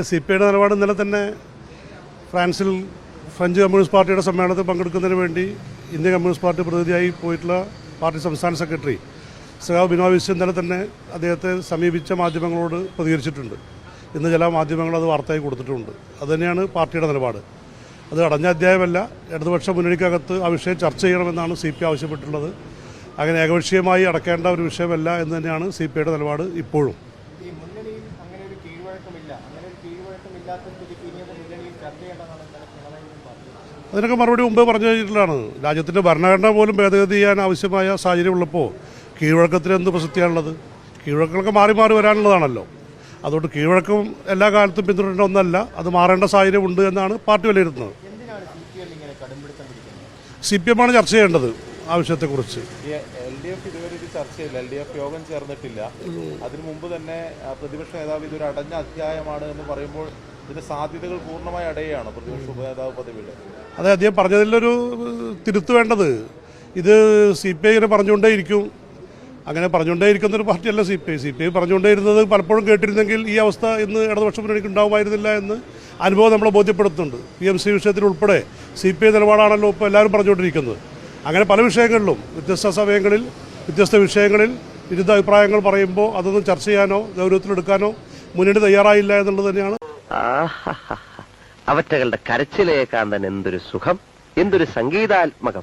CPIയുടെ നിലപാട് ഇന്നലെ തന്നെ ഫ്രാൻസിൽ ഫ്രഞ്ച് കമ്മ്യൂണിസ്റ്റ് പാർട്ടിയുടെ സമ്മേളനത്തിൽ പങ്കെടുക്കുന്നതിന് വേണ്ടി ഇന്ത്യൻ കമ്മ്യൂണിസ്റ്റ് പാർട്ടി പ്രതിനിധിയായി പോയിട്ടുള്ള പാർട്ടി സംസ്ഥാന സെക്രട്ടറി സഖാവ് ബിനോയ് വിശ്വം ഇന്നലെ തന്നെ അദ്ദേഹത്തെ സമീപിച്ച മാധ്യമങ്ങളോട് പ്രതികരിച്ചിട്ടുണ്ട്. ഇന്ന് ചില മാധ്യമങ്ങൾ അത് വാർത്തയായി കൊടുത്തിട്ടുണ്ട്. അതുതന്നെയാണ് പാർട്ടിയുടെ നിലപാട്. അത് അടഞ്ഞ അധ്യായമല്ല. ഇടതുപക്ഷ മുന്നണിക്കകത്ത് ആ വിഷയം ചർച്ച ചെയ്യണമെന്നാണ് CPI ആവശ്യപ്പെട്ടിട്ടുള്ളത്. അങ്ങനെ ഏകപക്ഷീയമായി അടക്കേണ്ട ഒരു വിഷയമല്ല എന്ന് തന്നെയാണ് CPIയുടെ നിലപാട് ഇപ്പോഴും. അതിനൊക്കെ മറുപടി മുമ്പേ പറഞ്ഞു കഴിഞ്ഞിട്ടുള്ളതാണ്. രാജ്യത്തിൻ്റെ ഭരണഘടന പോലും ഭേദഗതി ചെയ്യാൻ ആവശ്യമായ സാഹചര്യം ഉള്ളപ്പോൾ കീഴ്വഴക്കത്തിന് എന്ത് പ്രസക്തിയാണുള്ളത്? കീഴ്വഴക്കങ്ങളൊക്കെ മാറി മാറി വരാനുള്ളതാണല്ലോ. അതുകൊണ്ട് കീഴ്വഴക്കം എല്ലാ കാലത്തും പിന്തുടരേണ്ട ഒന്നല്ല. അത് മാറേണ്ട സാഹചര്യം ഉണ്ട് എന്നാണ് പാർട്ടി വിലയിരുത്തുന്നത്. CPM ആണ് ചർച്ച ചെയ്യേണ്ടത് ആ വിഷയത്തെക്കുറിച്ച്. LDF ഇതുവരെ ഇത് ചർച്ച ചെയ്യില്ല. LDF യോഗം ചേർന്നിട്ടില്ല. അതിനു മുമ്പ് തന്നെ പ്രതിപക്ഷ നേതാവ് ഇതൊരു അടഞ്ഞ അധ്യായമാണ് എന്ന് പറയുമ്പോൾ ഇതിന്റെ സാധ്യതകൾ പൂർണ്ണമായി അടയുകയാണ് പ്രതിപക്ഷ ഉപനേതാവ് പദവിയുടെ. അതെ, അദ്ദേഹം പറഞ്ഞതിലൊരു തിരുത്ത് വേണ്ടത്. ഇത് CPI പറഞ്ഞുകൊണ്ടേയിരിക്കും. അങ്ങനെ പറഞ്ഞുകൊണ്ടേയിരിക്കുന്നൊരു പാർട്ടിയല്ല CPI പറഞ്ഞുകൊണ്ടേയിരുന്നത് പലപ്പോഴും കേട്ടിരുന്നെങ്കിൽ ഈ അവസ്ഥ ഇന്ന് ഇടതുപക്ഷ മുന്നണിക്ക് ഉണ്ടാവുമായിരുന്നില്ല എന്ന് അനുഭവം നമ്മളെ ബോധ്യപ്പെടുത്തുന്നുണ്ട്. PMC വിഷയത്തിൽ ഉൾപ്പെടെ CPI നിലപാടാണല്ലോ ഇപ്പോൾ എല്ലാവരും പറഞ്ഞുകൊണ്ടിരിക്കുന്നത്. അങ്ങനെ പല വിഷയങ്ങളിലും വ്യത്യസ്ത സമയങ്ങളിൽ വ്യത്യസ്ത വിഷയങ്ങളിൽ വിരുദ്ധ അഭിപ്രായങ്ങൾ പറയുമ്പോൾ അതൊന്നും ചർച്ച ചെയ്യാനോ ഗൗരവത്തിലെടുക്കാനോ മുന്നണി തയ്യാറായില്ല എന്നുള്ളത് തന്നെയാണ്. അവറ്റകളുടെ കരച്ചിലേക്കാൻ തന്നെ എന്തൊരു സുഖം, എന്തൊരു സംഗീതാത്മകം.